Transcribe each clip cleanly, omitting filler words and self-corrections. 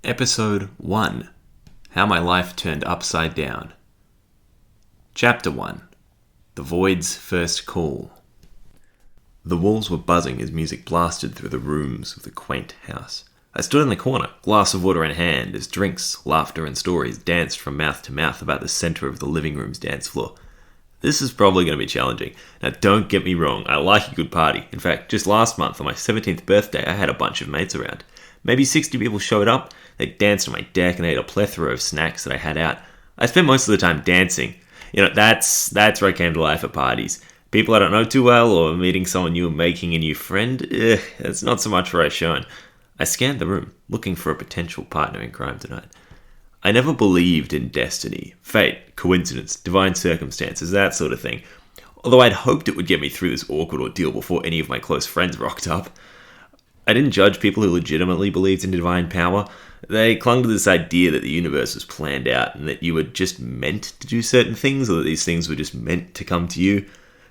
Episode 1. How My Life Turned Upside Down. Chapter 1. The Void's First Call. The walls were buzzing as music blasted through the rooms of the quaint house. I stood in the corner, glass of water in hand, as drinks, laughter and stories danced from mouth to mouth about the centre of the living room's dance floor. This is probably going to be challenging. Now don't get me wrong, I like a good party. In fact, just last month on my 17th birthday I had a bunch of mates around. Maybe 60 people showed up, they danced on my deck and ate a plethora of snacks that I had out. I spent most of the time dancing. That's where I came to life at parties. People I don't know too well, or meeting someone new and making a new friend, that's not so much where I shone. I scanned the room, looking for a potential partner in crime tonight. I never believed in destiny, fate, coincidence, divine circumstances, that sort of thing. Although I'd hoped it would get me through this awkward ordeal before any of my close friends rocked up. I didn't judge people who legitimately believed in divine power. They clung to this idea that the universe was planned out and that you were just meant to do certain things, or that these things were just meant to come to you.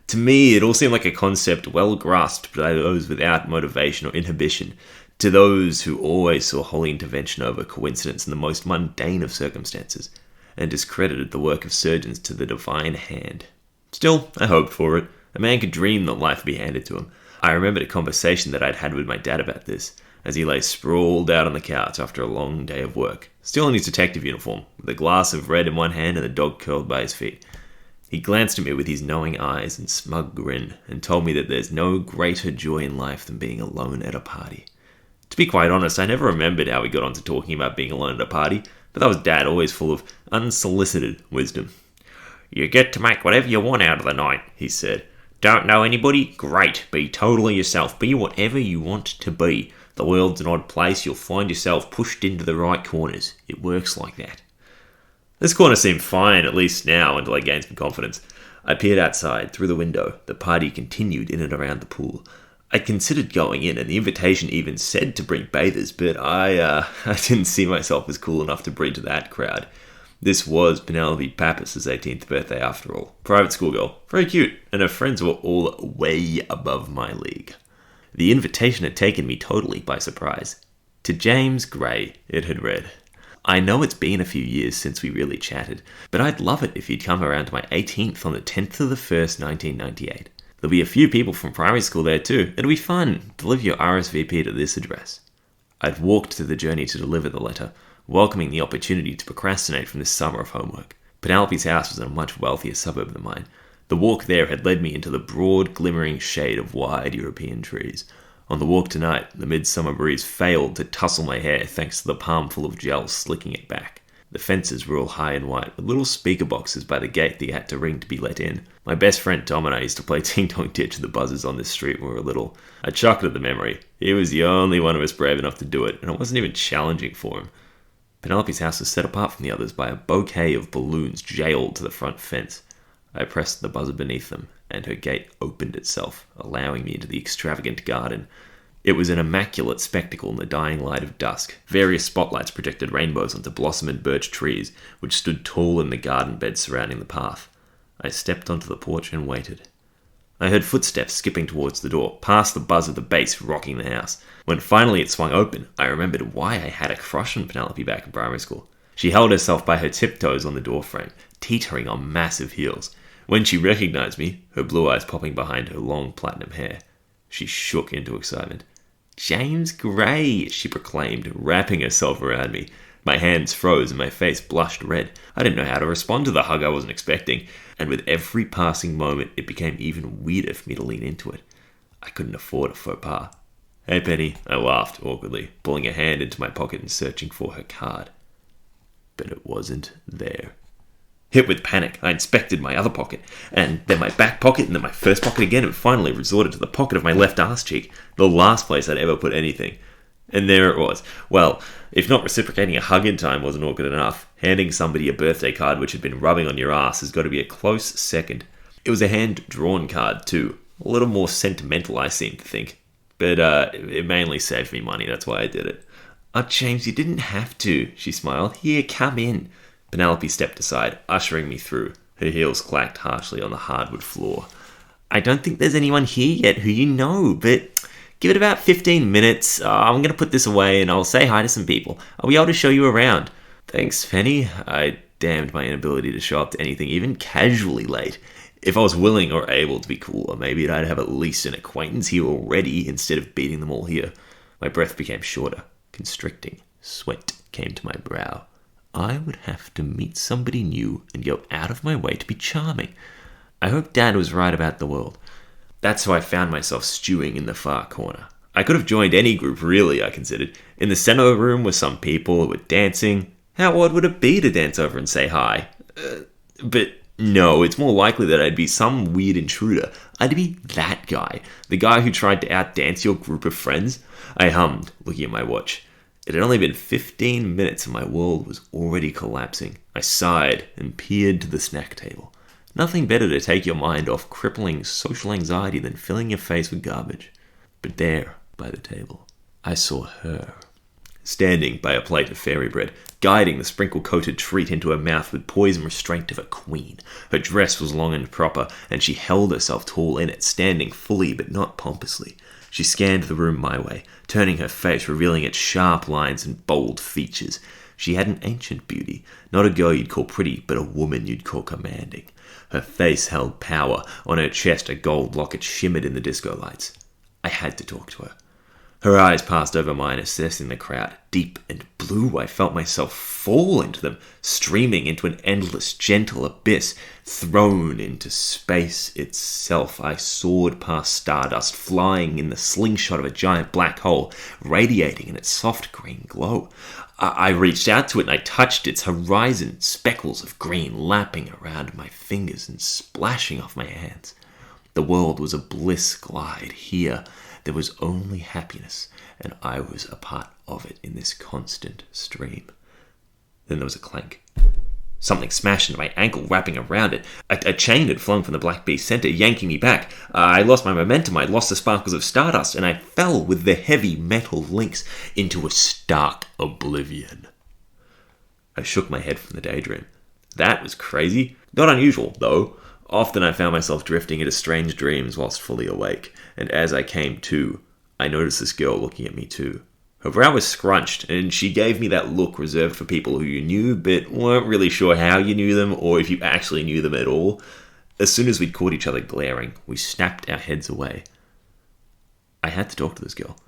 To me, it all seemed like a concept well grasped by those without motivation or inhibition, to those who always saw holy intervention over coincidence in the most mundane of circumstances, and discredited the work of surgeons to the divine hand. Still, I hoped for it. A man could dream that life would be handed to him. I remembered a conversation that I'd had with my dad about this, as he lay sprawled out on the couch after a long day of work, still in his detective uniform, with a glass of red in one hand and the dog curled by his feet. He glanced at me with his knowing eyes and smug grin, and told me that there's no greater joy in life than being alone at a party. To be quite honest, I never remembered how we got onto talking about being alone at a party, but that was Dad, always full of unsolicited wisdom. "You get to make whatever you want out of the night," he said. "Don't know anybody? Great. Be totally yourself. Be whatever you want to be. The world's an odd place. You'll find yourself pushed into the right corners. It works like that." This corner seemed fine, at least now, until I gained some confidence. I peered outside, through the window. The party continued in and around the pool. I considered going in, and the invitation even said to bring bathers, but I didn't see myself as cool enough to breed to that crowd. This was Penelope Pappas' 18th birthday after all. Private school girl. Very cute. And her friends were all way above my league. The invitation had taken me totally by surprise. To James Gray, it had read. "I know it's been a few years since we really chatted, but I'd love it if you'd come around to my 18th on the 10th of the 1st, 1998. There'll be a few people from primary school there too. It'll be fun. Deliver your RSVP to this address." I'd walked through the journey to deliver the letter, welcoming the opportunity to procrastinate from this summer of homework. Penelope's house was in a much wealthier suburb than mine. The walk there had led me into the broad, glimmering shade of wide European trees. On the walk tonight, the midsummer breeze failed to tussle my hair thanks to the palmful of gel slicking it back. The fences were all high and white, with little speaker boxes by the gate that you had to ring to be let in. My best friend Tom and I used to play ting-tong ditch with the buzzers on this street when we were little. I chuckled at the memory. He was the only one of us brave enough to do it, and it wasn't even challenging for him. Penelope's house was set apart from the others by a bouquet of balloons jailed to the front fence. I pressed the buzzer beneath them, and her gate opened itself, allowing me into the extravagant garden. It was an immaculate spectacle in the dying light of dusk. Various spotlights projected rainbows onto blossom and birch trees, which stood tall in the garden beds surrounding the path. I stepped onto the porch and waited. I heard footsteps skipping towards the door, past the buzz of the bass rocking the house. When finally it swung open, I remembered why I had a crush on Penelope back in primary school. She held herself by her tiptoes on the doorframe, teetering on massive heels. When she recognized me, her blue eyes popping behind her long platinum hair, she shook into excitement. "James Gray," she proclaimed, wrapping herself around me. My hands froze and my face blushed red. I didn't know how to respond to the hug I wasn't expecting, and with every passing moment it became even weirder for me to lean into it. I couldn't afford a faux pas. "Hey, Penny," I laughed awkwardly, pulling a hand into my pocket and searching for her card. But it wasn't there. Hit with panic, I inspected my other pocket, and then my back pocket, and then my first pocket again, and finally resorted to the pocket of my left arse cheek, the last place I'd ever put anything. And there it was. Well, if not reciprocating a hug in time wasn't awkward enough, handing somebody a birthday card which had been rubbing on your ass has got to be a close second. It was a hand-drawn card too. A little more sentimental, I seem to think. But it mainly saved me money, that's why I did it. "Oh, James, you didn't have to," she smiled. "Here, come in." Penelope stepped aside, ushering me through. Her heels clacked harshly on the hardwood floor. "I don't think there's anyone here yet who you know, but Give it about 15 minutes. I'm going to put this away and I'll say hi to some people. I'll be able to show you around. Thanks, Penny. I damned my inability to show up to anything even casually late. If I was willing or able to be cooler, maybe I'd have at least an acquaintance here already instead of beating them all here. My breath became shorter, constricting. Sweat came to my brow. I would have to meet somebody new and go out of my way to be charming. I hope Dad was right about the world. That's how I found myself stewing in the far corner. I could have joined any group, really, I considered. In the center of the room were some people who were dancing. How odd would it be to dance over and say hi? But no, it's more likely that I'd be some weird intruder. I'd be that guy. The guy who tried to outdance your group of friends. I hummed, looking at my watch. It had only been 15 minutes and my world was already collapsing. I sighed and peered to the snack table. Nothing better to take your mind off crippling social anxiety than filling your face with garbage. But there, by the table, I saw her. Standing by a plate of fairy bread, guiding the sprinkle-coated treat into her mouth with poise and restraint of a queen. Her dress was long and proper, and she held herself tall in it, standing fully but not pompously. She scanned the room my way, turning her face, revealing its sharp lines and bold features. She had an ancient beauty, not a girl you'd call pretty, but a woman you'd call commanding. Her face held power. On her chest, a gold locket shimmered in the disco lights. I had to talk to her. Her eyes passed over mine, assessing the crowd. Deep and blue, I felt myself fall into them, streaming into an endless, gentle abyss. Thrown into space itself, I soared past stardust, flying in the slingshot of a giant black hole, radiating in its soft green glow. I reached out to it and I touched its horizon, speckles of green lapping around my fingers and splashing off my hands. The world was a bliss glide. Here, there was only happiness, and I was a part of it in this constant stream. Then there was a clank. Something smashed into my ankle, wrapping around it. A chain had flown from the Black Beast's center, yanking me back. I lost my momentum, I lost the sparkles of stardust, and I fell with the heavy metal links into a stark oblivion. I shook my head from the daydream. That was crazy. Not unusual, though. Often I found myself drifting into strange dreams whilst fully awake, and as I came to, I noticed this girl looking at me too. Her brow was scrunched, and she gave me that look reserved for people who you knew, but weren't really sure how you knew them, or if you actually knew them at all. As soon as we'd caught each other glaring, we snapped our heads away. I had to talk to this girl.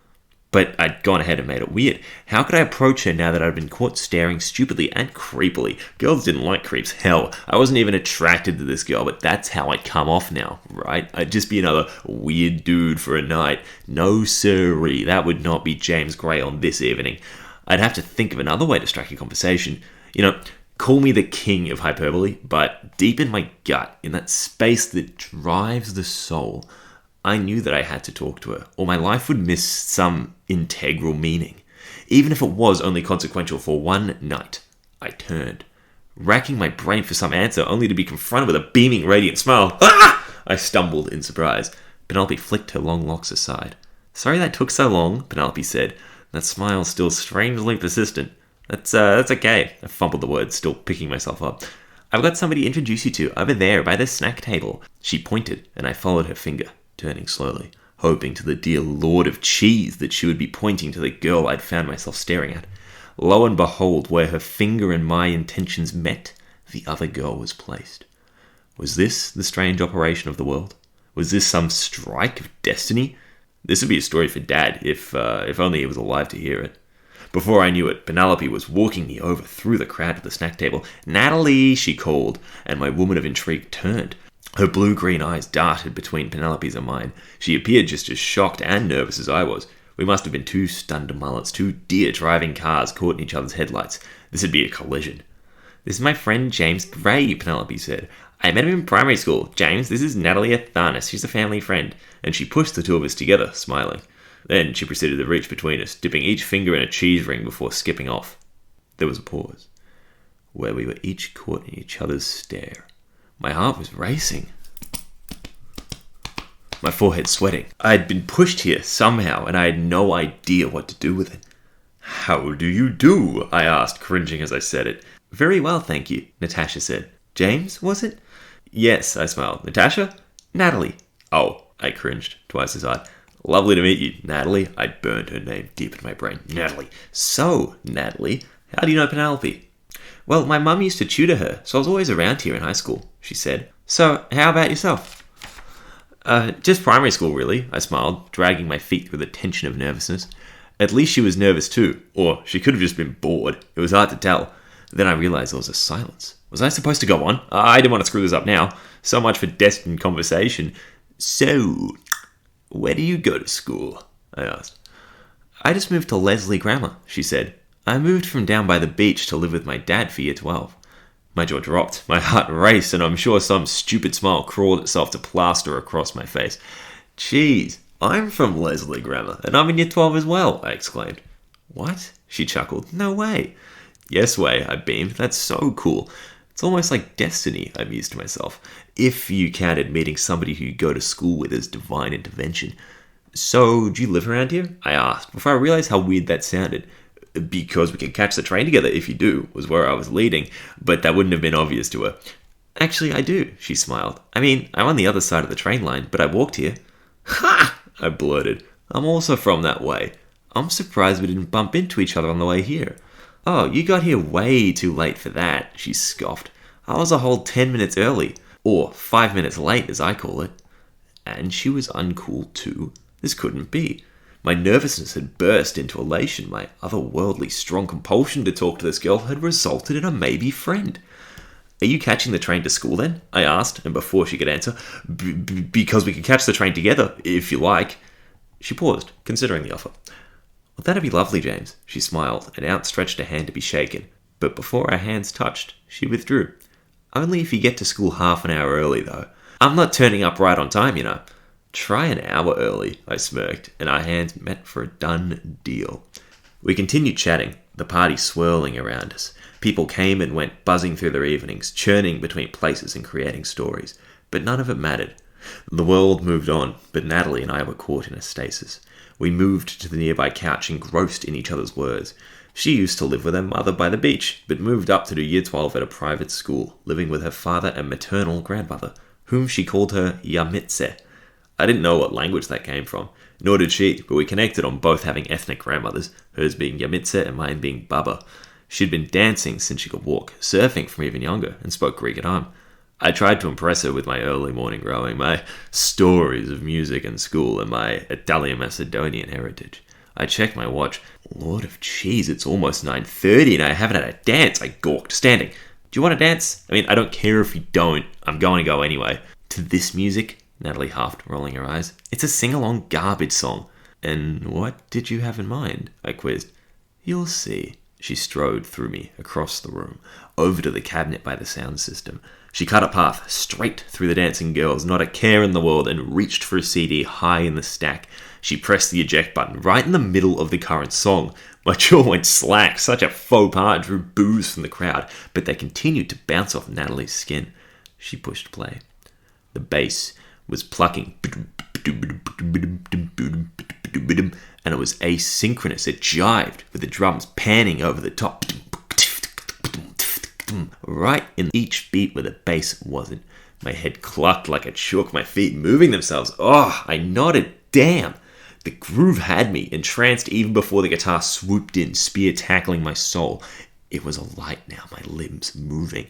But I'd gone ahead and made it weird. How could I approach her now that I'd been caught staring stupidly and creepily? Girls didn't like creeps. Hell, I wasn't even attracted to this girl, but that's how I'd come off now, right? I'd just be another weird dude for a night. No siree, that would not be James Gray on this evening. I'd have to think of another way to strike a conversation. Call me the king of hyperbole, but deep in my gut, in that space that drives the soul, I knew that I had to talk to her, or my life would miss some integral meaning. Even if it was only consequential for one night. I turned, racking my brain for some answer, only to be confronted with a beaming, radiant smile. Ah! I stumbled in surprise. Penelope flicked her long locks aside. Sorry that took so long, Penelope said. That smile's still strangely persistent. That's okay. I fumbled the words, still picking myself up. I've got somebody to introduce you to, over there, by the snack table. She pointed, and I followed her finger, turning slowly, hoping to the dear Lord of Cheese that she would be pointing to the girl I'd found myself staring at. Lo and behold, where her finger and my intentions met, the other girl was placed. Was this the strange operation of the world? Was this some strike of destiny? This would be a story for Dad, if only he was alive to hear it. Before I knew it, Penelope was walking me over through the crowd to the snack table. Natalie, she called, and my woman of intrigue turned. Her blue-green eyes darted between Penelope's and mine. She appeared just as shocked and nervous as I was. We must have been two stunned mullets, two deer-driving cars caught in each other's headlights. This would be a collision. This is my friend James Gray, Penelope said. I met him in primary school. James, this is Natalie Athanas. She's a family friend. And she pushed the two of us together, smiling. Then she proceeded to reach between us, dipping each finger in a cheese ring before skipping off. There was a pause, where we were each caught in each other's stare. My heart was racing. My forehead sweating. I had been pushed here somehow, and I had no idea what to do with it. How do you do? I asked, cringing as I said it. Very well, thank you, Natasha said. James, was it? Yes, I smiled. Natasha? Natalie. Oh, I cringed, twice as hard. Lovely to meet you, Natalie. I burned her name deep in my brain. Natalie. So, Natalie, how do you know Penelope? Well, my mum used to tutor her, so I was always around here in high school, she said. So, how about yourself? Just primary school, really, I smiled, dragging my feet through the tension of nervousness. At least she was nervous too, or she could have just been bored. It was hard to tell. Then I realized there was a silence. Was I supposed to go on? I didn't want to screw this up now. So much for destined conversation. So, where do you go to school? I asked. I just moved to Leslie Grammar, she said. I moved from down by the beach to live with my dad for year 12. My jaw dropped, my heart raced, and I'm sure some stupid smile crawled itself to plaster across my face. Geez, I'm from Leslie Grammar, and I'm in year 12 as well, I exclaimed. What? She chuckled. No way. Yes way, I beamed. That's so cool. It's almost like destiny, I mused to myself, if you counted meeting somebody who you go to school with as divine intervention. So, do you live around here? I asked, before I realized how weird that sounded. Because we can catch the train together if you do, was where I was leading, but that wouldn't have been obvious to her. Actually, I do, she smiled. I mean, I'm on the other side of the train line, but I walked here. Ha! I blurted. I'm also from that way. I'm surprised we didn't bump into each other on the way here. Oh, you got here way too late for that, she scoffed. I was a whole 10 minutes early, or 5 minutes late as I call it. And she was uncool too. This couldn't be. My nervousness had burst into elation. My otherworldly strong compulsion to talk to this girl had resulted in a maybe friend. Are you catching the train to school then? I asked, and before she could answer, because we can catch the train together, if you like. She paused, considering the offer. Well, that'd be lovely, James, she smiled, and outstretched a hand to be shaken. But before our hands touched, she withdrew. Only if you get to school half an hour early, though. I'm not turning up right on time, you know. Try an hour early, I smirked, and our hands met for a done deal. We continued chatting, the party swirling around us. People came and went, buzzing through their evenings, churning between places and creating stories. But none of it mattered. The world moved on, but Natalie and I were caught in a stasis. We moved to the nearby couch, engrossed in each other's words. She used to live with her mother by the beach, but moved up to do year 12 at a private school, living with her father and maternal grandmother, whom she called her Yamitse. I didn't know what language that came from, nor did she, but we connected on both having ethnic grandmothers, hers being Yamitse and mine being Baba. She'd been dancing since she could walk, surfing from even younger, and spoke Greek at home. I tried to impress her with my early morning rowing, my stories of music and school, and my Italian-Macedonian heritage. I checked my watch. Lord of cheese, it's almost 9:30 and I haven't had a dance, I gawked, standing. Do you want to dance? I mean, I don't care if you don't. I'm going to go anyway. To this music? Natalie huffed, rolling her eyes. It's a sing-along garbage song. And what did you have in mind? I quizzed. You'll see. She strode through me, across the room, over to the cabinet by the sound system. She cut a path straight through the dancing girls, not a care in the world, and reached for a CD high in the stack. She pressed the eject button right in the middle of the current song. My jaw went slack. Such a faux pas drew boos from the crowd, but they continued to bounce off Natalie's skin. She pushed play. The bass was plucking, and it was asynchronous. It jived with the drums panning over the top, right in each beat where the bass wasn't. My head clucked like a chook, my feet moving themselves. Oh, I nodded. Damn! The groove had me, entranced even before the guitar swooped in, spear tackling my soul. It was alight now, my limbs moving.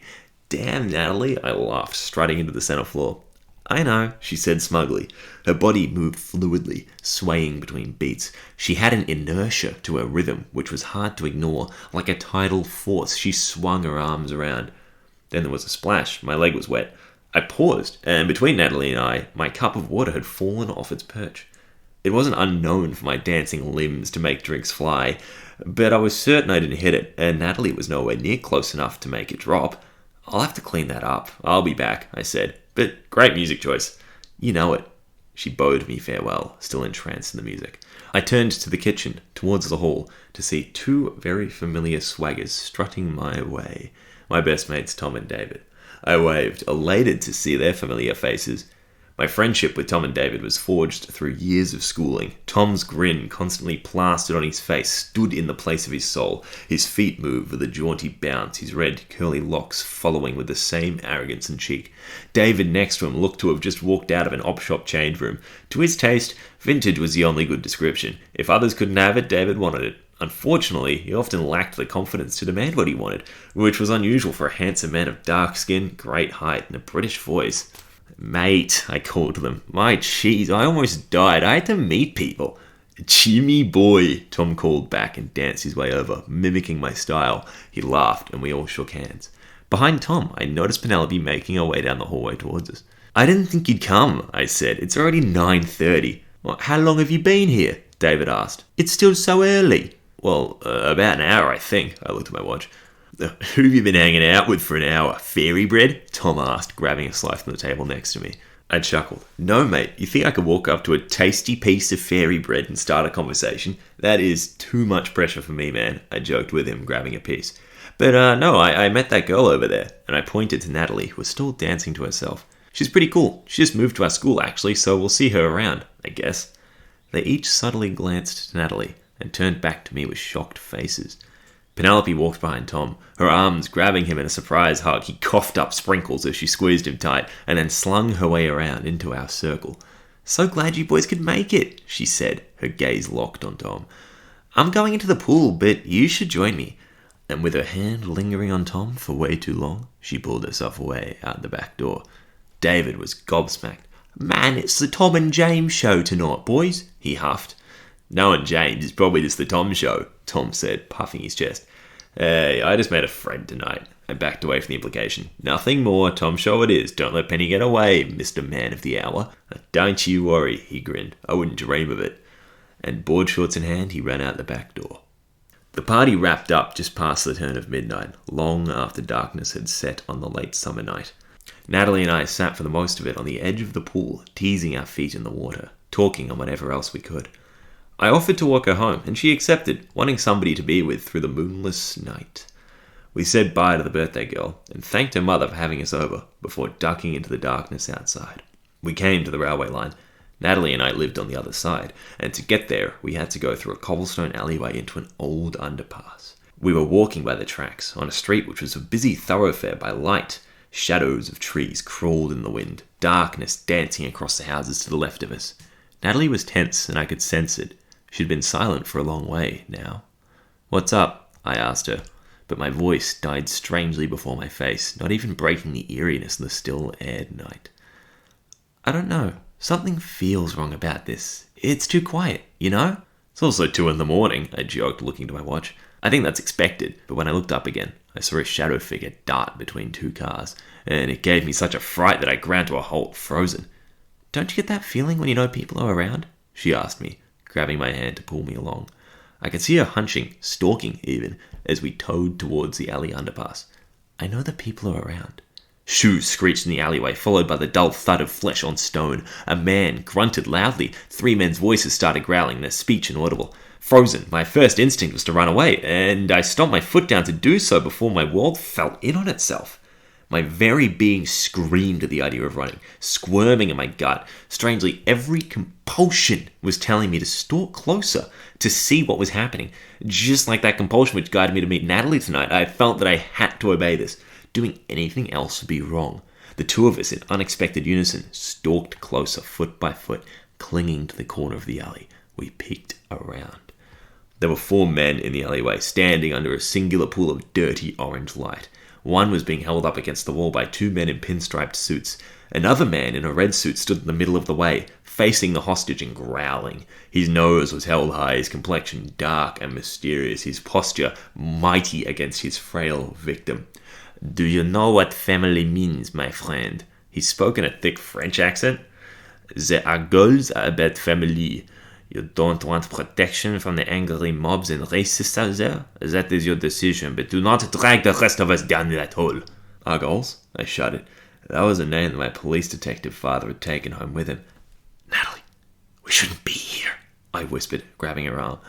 Damn, Natalie, I laughed, striding into the center floor. I know, she said smugly. Her body moved fluidly, swaying between beats. She had an inertia to her rhythm, which was hard to ignore. Like a tidal force, she swung her arms around. Then there was a splash. My leg was wet. I paused, and between Natalie and I, my cup of water had fallen off its perch. It wasn't unknown for my dancing limbs to make drinks fly, but I was certain I didn't hit it, and Natalie was nowhere near close enough to make it drop. I'll have to clean that up. I'll be back, I said. But great music choice. You know it. She bowed me farewell, still entranced in the music. I turned to the kitchen, towards the hall, to see two very familiar swaggers strutting my way. My best mates Tom and David. I waved, elated to see their familiar faces. My friendship with Tom and David was forged through years of schooling. Tom's grin, constantly plastered on his face, stood in the place of his soul. His feet moved with a jaunty bounce, his red, curly locks following with the same arrogance and cheek. David next to him looked to have just walked out of an op-shop change room. To his taste, vintage was the only good description. If others couldn't have it, David wanted it. Unfortunately, he often lacked the confidence to demand what he wanted, which was unusual for a handsome man of dark skin, great height, and a British voice. Mate, I called them. My cheese, I almost died. I had to meet people. Jimmy boy, Tom called back and danced his way over, mimicking my style. He laughed and we all shook hands. Behind Tom, I noticed Penelope making her way down the hallway towards us. I didn't think you'd come, I said. It's already 9:30. Well, how long have you been here? David asked. It's still so early. Well, about an hour, I think. I looked at my watch. Who have you been hanging out with for an hour? Fairy bread? Tom asked, grabbing a slice from the table next to me. I chuckled. No, mate. You think I could walk up to a tasty piece of fairy bread and start a conversation? That is too much pressure for me, man. I joked with him, grabbing a piece. But no, I met that girl over there, and I pointed to Natalie, who was still dancing to herself. She's pretty cool. She just moved to our school, actually, so we'll see her around, I guess. They each subtly glanced to Natalie and turned back to me with shocked faces. Penelope walked behind Tom, her arms grabbing him in a surprise hug. He coughed up sprinkles as she squeezed him tight and then slung her way around into our circle. So glad you boys could make it, she said, her gaze locked on Tom. I'm going into the pool, but you should join me. And with her hand lingering on Tom for way too long, she pulled herself away out the back door. David was gobsmacked. Man, it's the Tom and James show tonight, boys, he huffed. No and James is probably just the Tom show, Tom said, puffing his chest. Hey, I just made a friend tonight. I backed away from the implication. Nothing more, Tom show it is. Don't let Penny get away, Mr. Man of the Hour. Don't you worry, he grinned. I wouldn't dream of it. And board shorts in hand, he ran out the back door. The party wrapped up just past the turn of midnight, long after darkness had set on the late summer night. Natalie and I sat for the most of it on the edge of the pool, teasing our feet in the water, talking on whatever else we could. I offered to walk her home, and she accepted, wanting somebody to be with through the moonless night. We said bye to the birthday girl, and thanked her mother for having us over, before ducking into the darkness outside. We came to the railway line. Natalie and I lived on the other side, and to get there, we had to go through a cobblestone alleyway into an old underpass. We were walking by the tracks, on a street which was a busy thoroughfare by light. Shadows of trees crawled in the wind, darkness dancing across the houses to the left of us. Natalie was tense, and I could sense it. She'd been silent for a long way now. What's up? I asked her, but my voice died strangely before my face, not even breaking the eeriness of the still-aired night. I don't know. Something feels wrong about this. It's too quiet, you know? It's also 2 a.m, I joked, looking to my watch. I think that's expected, but when I looked up again, I saw a shadow figure dart between 2 cars, and it gave me such a fright that I ground to a halt, frozen. Don't you get that feeling when you know people are around? She asked me, grabbing my hand to pull me along. I could see her hunching, stalking even, as we towed towards the alley underpass. I know that people are around. Shoes screeched in the alleyway, followed by the dull thud of flesh on stone. A man grunted loudly. 3 men's voices started growling, their speech inaudible. Frozen, my first instinct was to run away, and I stomped my foot down to do so before my world fell in on itself. My very being screamed at the idea of running, squirming in my gut. Strangely, every compulsion was telling me to stalk closer, to see what was happening. Just like that compulsion which guided me to meet Natalie tonight, I felt that I had to obey this. Doing anything else would be wrong. The 2 of us, in unexpected unison, stalked closer, foot by foot, clinging to the corner of the alley. We peeked around. There were 4 men in the alleyway, standing under a singular pool of dirty orange light. One was being held up against the wall by 2 men in pinstriped suits. Another man in a red suit stood in the middle of the way, facing the hostage and growling. His nose was held high, his complexion dark and mysterious, his posture mighty against his frail victim. Do you know what family means, my friend? He spoke in a thick French accent. There are goals about family. You don't want protection from the angry mobs and racists out there? That is your decision, but do not drag the rest of us down that hole. Our goals? I shouted. That was a name that my police detective father had taken home with him. Natalie, we shouldn't be here, I whispered, grabbing her arm.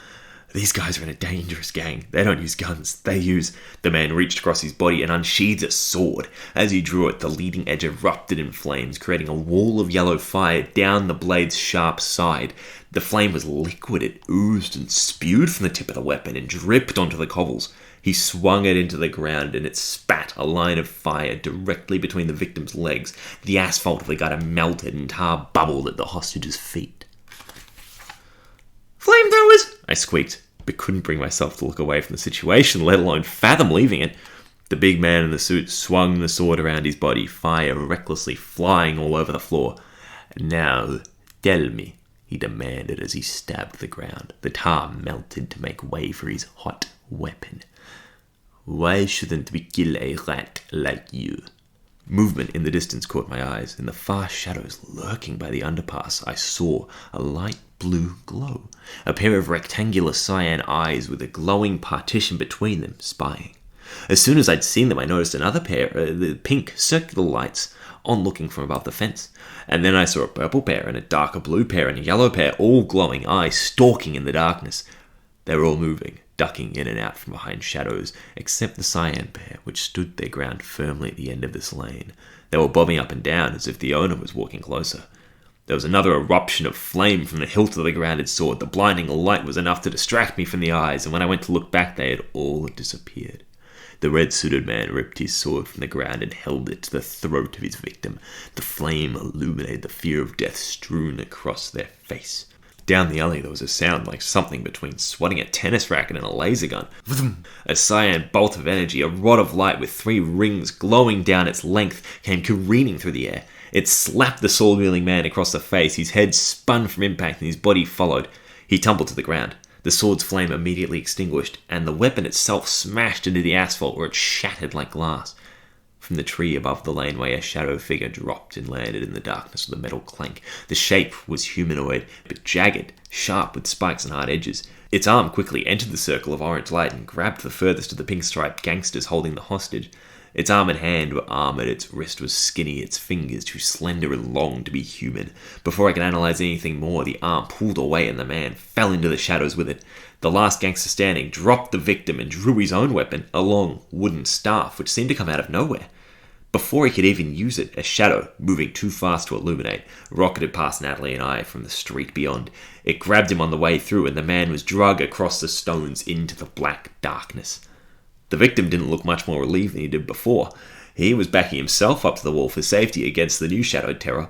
These guys are in a dangerous gang. They don't use guns. The man reached across his body and unsheathed a sword. As he drew it, the leading edge erupted in flames, creating a wall of yellow fire down the blade's sharp side. The flame was liquid. It oozed and spewed from the tip of the weapon and dripped onto the cobbles. He swung it into the ground and it spat a line of fire directly between the victim's legs. The asphalt of the gutter melted and tar bubbled at the hostage's feet. "Flamethrowers!" I squeaked, but couldn't bring myself to look away from the situation, let alone fathom leaving it. The big man in the suit swung the sword around his body, fire recklessly flying all over the floor. "Now, tell me," he demanded as he stabbed the ground. The tar melted to make way for his hot weapon. "Why shouldn't we kill a rat like you?" Movement in the distance caught my eyes. In the far shadows lurking by the underpass, I saw a light blue glow. A pair of rectangular cyan eyes with a glowing partition between them, spying. As soon as I'd seen them, I noticed another pair, the pink circular lights, on looking from above the fence. And then I saw a purple pair and a darker blue pair and a yellow pair, all glowing eyes stalking in the darkness. They were all moving, ducking in and out from behind shadows, except the cyan pair, which stood their ground firmly at the end of this lane. They were bobbing up and down as if the owner was walking closer. There was another eruption of flame from the hilt of the grounded sword. The blinding light was enough to distract me from the eyes, and when I went to look back, they had all disappeared. The red-suited man ripped his sword from the ground and held it to the throat of his victim. The flame illuminated the fear of death strewn across their face. Down the alley there was a sound like something between swatting a tennis racket and a laser gun. A cyan bolt of energy, a rod of light with 3 rings glowing down its length, came careening through the air. It slapped the sword-wielding man across the face. His head spun from impact and his body followed. He tumbled to the ground. The sword's flame immediately extinguished, and the weapon itself smashed into the asphalt where it shattered like glass. From the tree above the laneway, a shadow figure dropped and landed in the darkness with a metal clank. The shape was humanoid, but jagged, sharp with spikes and hard edges. Its arm quickly entered the circle of orange light and grabbed the furthest of the pink-striped gangsters holding the hostage. Its arm and hand were armored, its wrist was skinny, its fingers too slender and long to be human. Before I could analyze anything more, the arm pulled away and the man fell into the shadows with it. The last gangster standing dropped the victim and drew his own weapon, a long wooden staff which seemed to come out of nowhere. Before he could even use it, a shadow, moving too fast to illuminate, rocketed past Natalie and I from the street beyond. It grabbed him on the way through and the man was dragged across the stones into the black darkness. The victim didn't look much more relieved than he did before. He was backing himself up to the wall for safety against the new shadowed terror.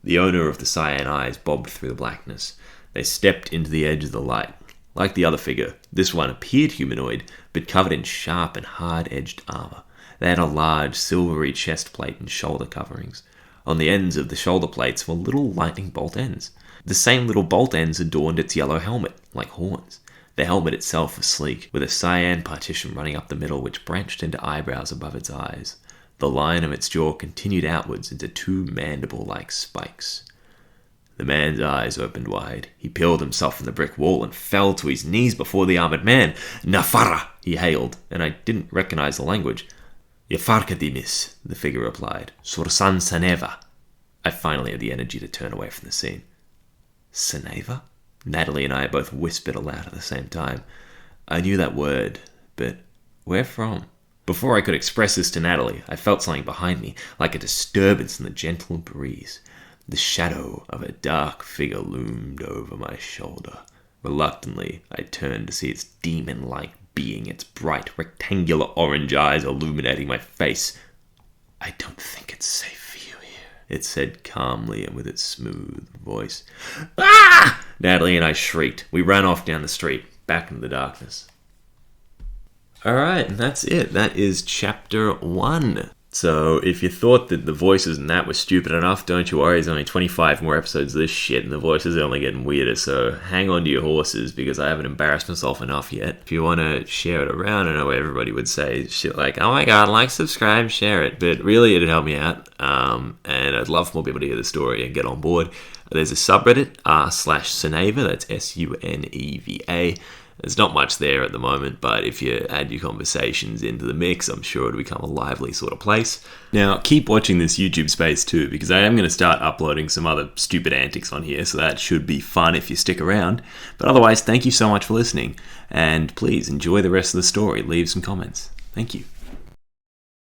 The owner of the cyan eyes bobbed through the blackness. They stepped into the edge of the light. Like the other figure, this one appeared humanoid, but covered in sharp and hard-edged armor. They had a large, silvery chest plate and shoulder coverings. On the ends of the shoulder plates were little lightning bolt ends. The same little bolt ends adorned its yellow helmet, like horns. The helmet itself was sleek, with a cyan partition running up the middle which branched into eyebrows above its eyes. The line of its jaw continued outwards into 2 mandible-like spikes. The man's eyes opened wide. He peeled himself from the brick wall and fell to his knees before the armored man. "Nafara!" he hailed, and I didn't recognize the language. "Yafarkadimis," the figure replied. "Sursan Saneva." I finally had the energy to turn away from the scene. Saneva? Natalie and I both whispered aloud at the same time. I knew that word, but where from? Before I could express this to Natalie, I felt something behind me, like a disturbance in the gentle breeze. The shadow of a dark figure loomed over my shoulder. Reluctantly, I turned to see its demon-like being, its bright, rectangular orange eyes illuminating my face. "I don't think it's safe for you here," it said calmly and with its smooth voice. "Ah!" Natalie and I shrieked. We ran off down the street, back into the darkness. Alright, and that's it. That is chapter 1. So, if you thought that the voices in that were stupid enough, don't you worry, there's only 25 more episodes of this shit, and the voices are only getting weirder, so hang on to your horses, because I haven't embarrassed myself enough yet. If you want to share it around, I know everybody would say shit like, "Oh my god, like, subscribe, share it," but really it'd help me out. and I'd love for more people to hear the story and get on board. There's a subreddit, r/Suneva, that's Suneva. There's not much there at the moment, but if you add your conversations into the mix, I'm sure it'll become a lively sort of place. Now, keep watching this YouTube space too, because I am going to start uploading some other stupid antics on here, so that should be fun if you stick around. But otherwise, thank you so much for listening, and please enjoy the rest of the story. Leave some comments. Thank you.